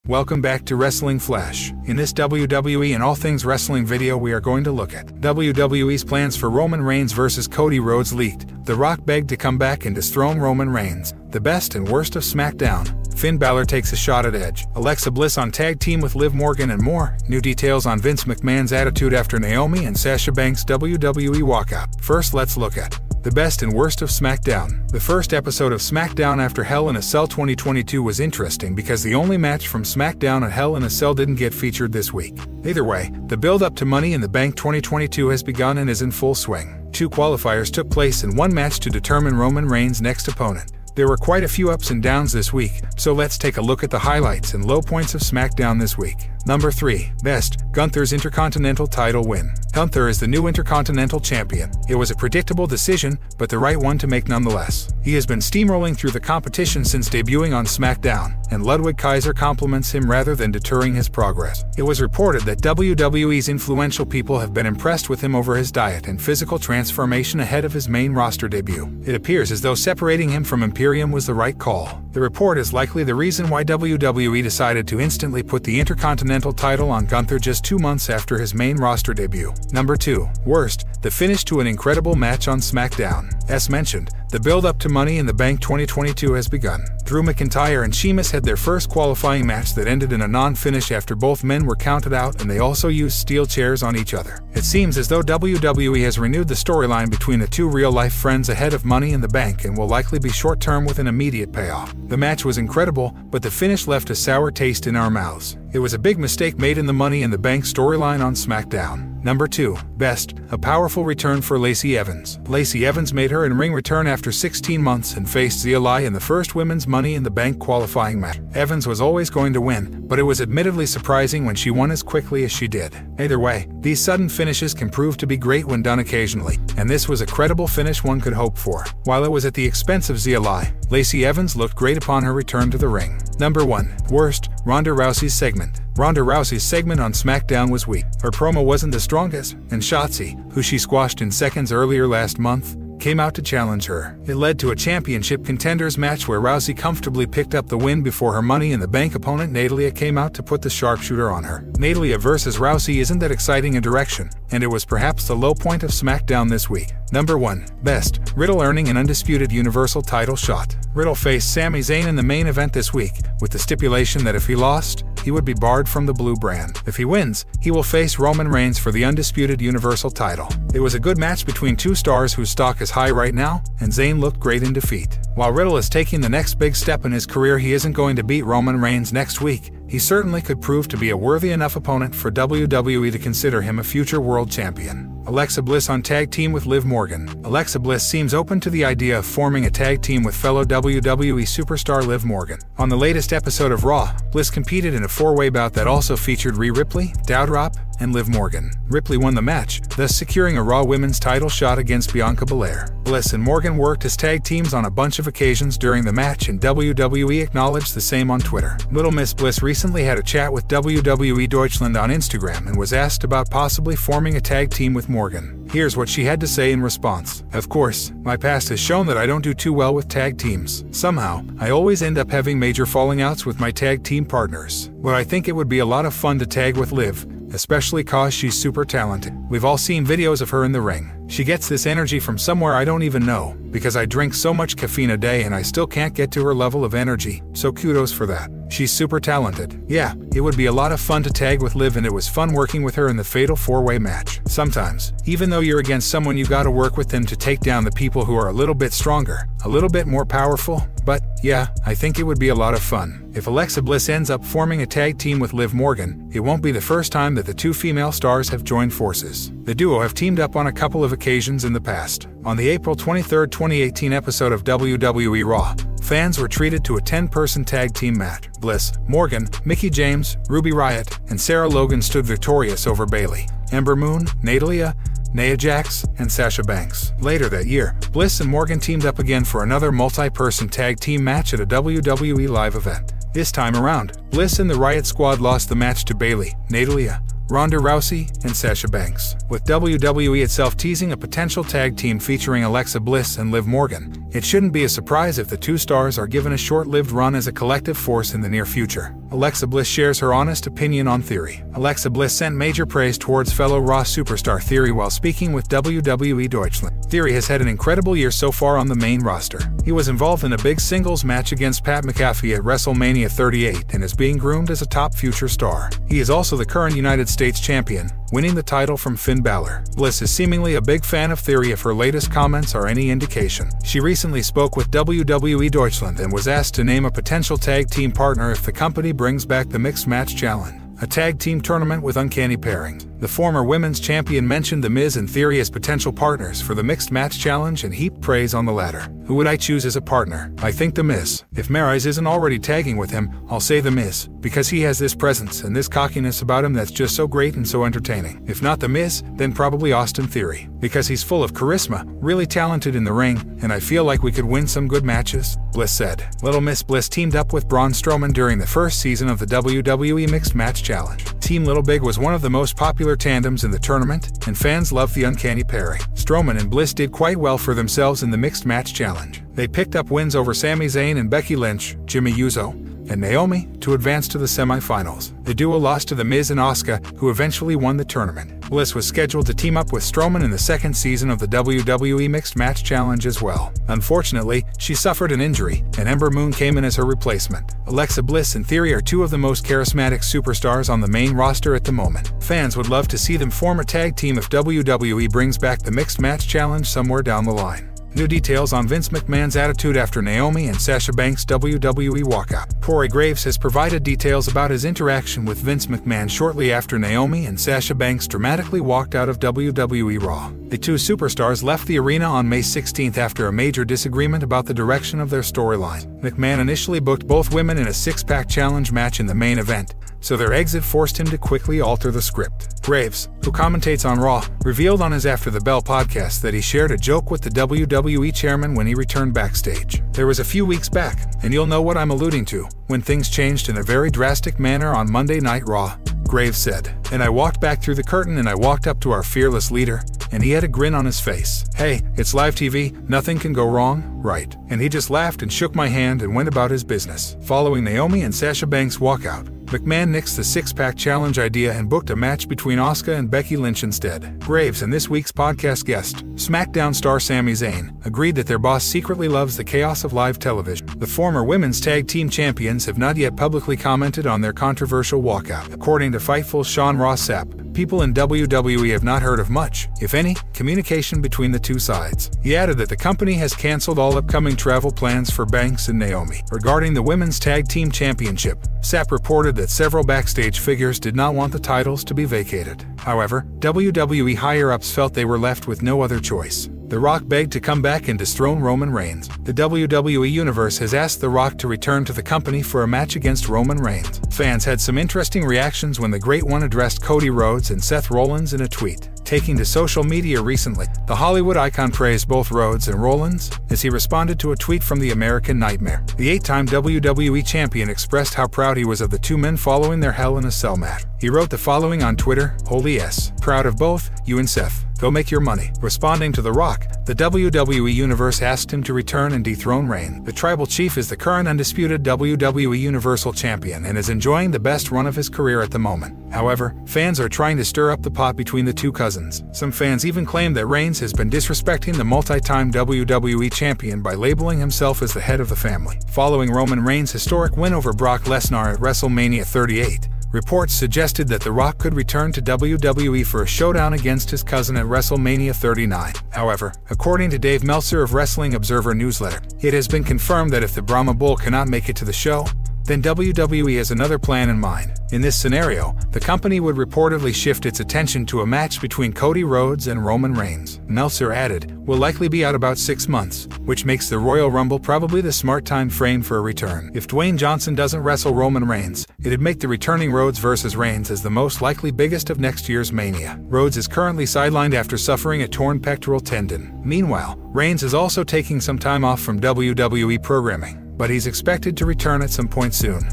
Welcome back to Wrestling Flash. In this WWE and all things wrestling video, we are going to look at WWE's plans for Roman Reigns versus Cody Rhodes leaked. The Rock begged to come back and dethrone Roman Reigns. The best and worst of SmackDown. Finn Balor takes a shot at Edge. Alexa Bliss on tag team with Liv Morgan and more. New details on Vince McMahon's attitude after Naomi and Sasha Banks' WWE walkout. First, let's look at the best and worst of SmackDown. The first episode of SmackDown after Hell in a Cell 2022 was interesting because the only match from SmackDown at Hell in a Cell didn't get featured this week. Either way, the build-up to Money in the Bank 2022 has begun and is in full swing. 2 qualifiers took place in one match to determine Roman Reigns' next opponent. There were quite a few ups and downs this week, so let's take a look at the highlights and low points of SmackDown this week. Number 3. Best. Gunther's Intercontinental title win. Gunther is the new Intercontinental champion. It was a predictable decision, but the right one to make nonetheless. He has been steamrolling through the competition since debuting on SmackDown, and Ludwig Kaiser compliments him rather than deterring his progress. It was reported that WWE's influential people have been impressed with him over his diet and physical transformation ahead of his main roster debut. It appears as though separating him from Imperium was the right call. The report is likely the reason why WWE decided to instantly put the Intercontinental title on Gunther just 2 months after his main roster debut. Number 2. Worst. The finish to an incredible match on SmackDown. As mentioned, the build-up to Money in the Bank 2022 has begun. Drew McIntyre and Sheamus had their first qualifying match that ended in a non-finish after both men were counted out, and they also used steel chairs on each other. It seems as though WWE has renewed the storyline between the two real-life friends ahead of Money in the Bank and will likely be short-term with an immediate payoff. The match was incredible, but the finish left a sour taste in our mouths. It was a big mistake made in the Money in the Bank storyline on SmackDown. Number 2. Best. A powerful return for Lacey Evans. Lacey Evans made her in-ring return after 16 months and faced Zia Lai in the first women's Money in the Bank qualifying match. Evans was always going to win, but it was admittedly surprising when she won as quickly as she did. Either way, these sudden finishes can prove to be great when done occasionally, and this was a credible finish one could hope for. While it was at the expense of Zia Lai, Lacey Evans looked great upon her return to the ring. Number 1. Worst. Ronda Rousey's segment. Ronda Rousey's segment on SmackDown was weak. Her promo wasn't the strongest, and Shotzi, who she squashed in seconds earlier last month, came out to challenge her. It led to a championship contenders match where Rousey comfortably picked up the win before her Money in the Bank opponent Natalya came out to put the sharpshooter on her. Natalya versus Rousey isn't that exciting a direction, and it was perhaps the low point of SmackDown this week. Number 1. Best. Riddle earning an undisputed Universal title shot. Riddle faced Sami Zayn in the main event this week, with the stipulation that if he lost, he would be barred from the blue brand. If he wins, he will face Roman Reigns for the undisputed Universal title. It was a good match between two stars whose stock is high right now, and Zayn looked great in defeat. While Riddle is taking the next big step in his career, he isn't going to beat Roman Reigns next week. He certainly could prove to be a worthy enough opponent for WWE to consider him a future world champion. Alexa Bliss on tag team with Liv Morgan. Alexa Bliss seems open to the idea of forming a tag team with fellow WWE superstar Liv Morgan. On the latest episode of Raw, Bliss competed in a 4-way bout that also featured Rhea Ripley, Doudrop, and Liv Morgan. Ripley won the match, thus securing a Raw Women's title shot against Bianca Belair. Bliss and Morgan worked as tag teams on a bunch of occasions during the match, and WWE acknowledged the same on Twitter. Little Miss Bliss recently had a chat with WWE Deutschland on Instagram and was asked about possibly forming a tag team with Morgan. Here's what she had to say in response. "Of course, my past has shown that I don't do too well with tag teams. Somehow, I always end up having major falling outs with my tag team partners. But I think it would be a lot of fun to tag with Liv, especially cause she's super talented. We've all seen videos of her in the ring. She gets this energy from somewhere I don't even know, because I drink so much caffeine a day and I still can't get to her level of energy, so kudos for that. She's super talented. Yeah, it would be a lot of fun to tag with Liv, and it was fun working with her in the fatal 4-way match. Sometimes, even though you're against someone, you gotta work with them to take down the people who are a little bit stronger, a little bit more powerful, but yeah, I think it would be a lot of fun." If Alexa Bliss ends up forming a tag team with Liv Morgan, it won't be the first time that the two female stars have joined forces. The duo have teamed up on a couple of occasions in the past. On the April 23, 2018 episode of WWE Raw, fans were treated to a 10-person tag team match. Bliss, Morgan, Mickie James, Ruby Riott, and Sarah Logan stood victorious over Bayley, Ember Moon, Natalya, Nia Jax, and Sasha Banks. Later that year, Bliss and Morgan teamed up again for another multi-person tag team match at a WWE live event. This time around, Bliss and the Riott Squad lost the match to Bayley, Natalya, Ronda Rousey, and Sasha Banks. With WWE itself teasing a potential tag team featuring Alexa Bliss and Liv Morgan, it shouldn't be a surprise if the two stars are given a short-lived run as a collective force in the near future. Alexa Bliss shares her honest opinion on Theory. Alexa Bliss sent major praise towards fellow Raw superstar Theory while speaking with WWE Deutschland. Theory has had an incredible year so far on the main roster. He was involved in a big singles match against Pat McAfee at WrestleMania 38 and is being groomed as a top future star. He is also the current United States champion, winning the title from Finn Balor. Bliss is seemingly a big fan of Theory if her latest comments are any indication. She recently spoke with WWE Deutschland and was asked to name a potential tag team partner if the company brings back the Mixed Match Challenge, a tag team tournament with uncanny pairings. The former women's champion mentioned The Miz and Theory as potential partners for the Mixed Match Challenge and heaped praise on the latter. Who would I choose as a partner? I think The Miz. If Maryse isn't already tagging with him, I'll say The Miz, because he has this presence and this cockiness about him that's just so great and so entertaining. If not The Miz, then probably Austin Theory, because he's full of charisma, really talented in the ring, and I feel like we could win some good matches, Bliss said. Little Miss Bliss teamed up with Braun Strowman during the first season of the WWE Mixed Match Challenge. Team Little Big was one of the most popular tandems in the tournament, and fans loved the uncanny pairing. Strowman and Bliss did quite well for themselves in the Mixed Match Challenge. They picked up wins over Sami Zayn and Becky Lynch, Jimmy Uso, and Naomi to advance to the semifinals. The duo lost to The Miz and Asuka, who eventually won the tournament. Bliss was scheduled to team up with Strowman in the second season of the WWE Mixed Match Challenge as well. Unfortunately, she suffered an injury, and Ember Moon came in as her replacement. Alexa Bliss and Theory are two of the most charismatic superstars on the main roster at the moment. Fans would love to see them form a tag team if WWE brings back the Mixed Match Challenge somewhere down the line. New details on Vince McMahon's attitude after Naomi and Sasha Banks' WWE walkout. Corey Graves has provided details about his interaction with Vince McMahon shortly after Naomi and Sasha Banks dramatically walked out of WWE Raw. The two superstars left the arena on May 16th after a major disagreement about the direction of their storyline. McMahon initially booked both women in a six-pack challenge match in the main event, so their exit forced him to quickly alter the script. Graves, who commentates on Raw, revealed on his After the Bell podcast that he shared a joke with the WWE chairman when he returned backstage. There was a few weeks back, and you'll know what I'm alluding to, when things changed in a very drastic manner on Monday Night Raw, Graves said. And I walked back through the curtain and I walked up to our fearless leader, and he had a grin on his face. Hey, it's live TV, nothing can go wrong, right? And he just laughed and shook my hand and went about his business. Following Naomi and Sasha Banks' walkout, McMahon nixed the six-pack challenge idea and booked a match between Asuka and Becky Lynch instead. Graves and this week's podcast guest, SmackDown star Sami Zayn, agreed that their boss secretly loves the chaos of live television. The former women's tag team champions have not yet publicly commented on their controversial walkout. According to Fightful's Sean Ross Sapp, people in WWE have not heard of much, if any, communication between the two sides. He added that the company has canceled all upcoming travel plans for Banks and Naomi. Regarding the women's tag team championship, Sapp reported that several backstage figures did not want the titles to be vacated. However, WWE higher-ups felt they were left with no other choice. The Rock begged to come back and dethrone Roman Reigns. The WWE Universe has asked The Rock to return to the company for a match against Roman Reigns. Fans had some interesting reactions when the Great One addressed Cody Rhodes and Seth Rollins in a tweet. Taking to social media recently, the Hollywood icon praised both Rhodes and Rollins as he responded to a tweet from the American Nightmare. The eight-time WWE champion expressed how proud he was of the two men following their Hell in a Cell match. He wrote the following on Twitter: "Holy yes, proud of both, you and Seth. Go make your money." Responding to The Rock, the WWE Universe asked him to return and dethrone Reigns. The Tribal Chief is the current undisputed WWE Universal Champion and is enjoying the best run of his career at the moment. However, fans are trying to stir up the pot between the two cousins. Some fans even claim that Reigns has been disrespecting the multi-time WWE Champion by labeling himself as the head of the family. Following Roman Reigns' historic win over Brock Lesnar at WrestleMania 38, reports suggested that The Rock could return to WWE for a showdown against his cousin at WrestleMania 39. However, according to Dave Meltzer of Wrestling Observer Newsletter, it has been confirmed that if the Brahma Bull cannot make it to the show, then WWE has another plan in mind. In this scenario, the company would reportedly shift its attention to a match between Cody Rhodes and Roman Reigns. Meltzer added, "Will likely be out about 6 months, which makes the Royal Rumble probably the smart time frame for a return. If Dwayne Johnson doesn't wrestle Roman Reigns, it'd make the returning Rhodes versus Reigns as the most likely biggest of next year's Mania." Rhodes is currently sidelined after suffering a torn pectoral tendon. Meanwhile, Reigns is also taking some time off from WWE programming, but he's expected to return at some point soon.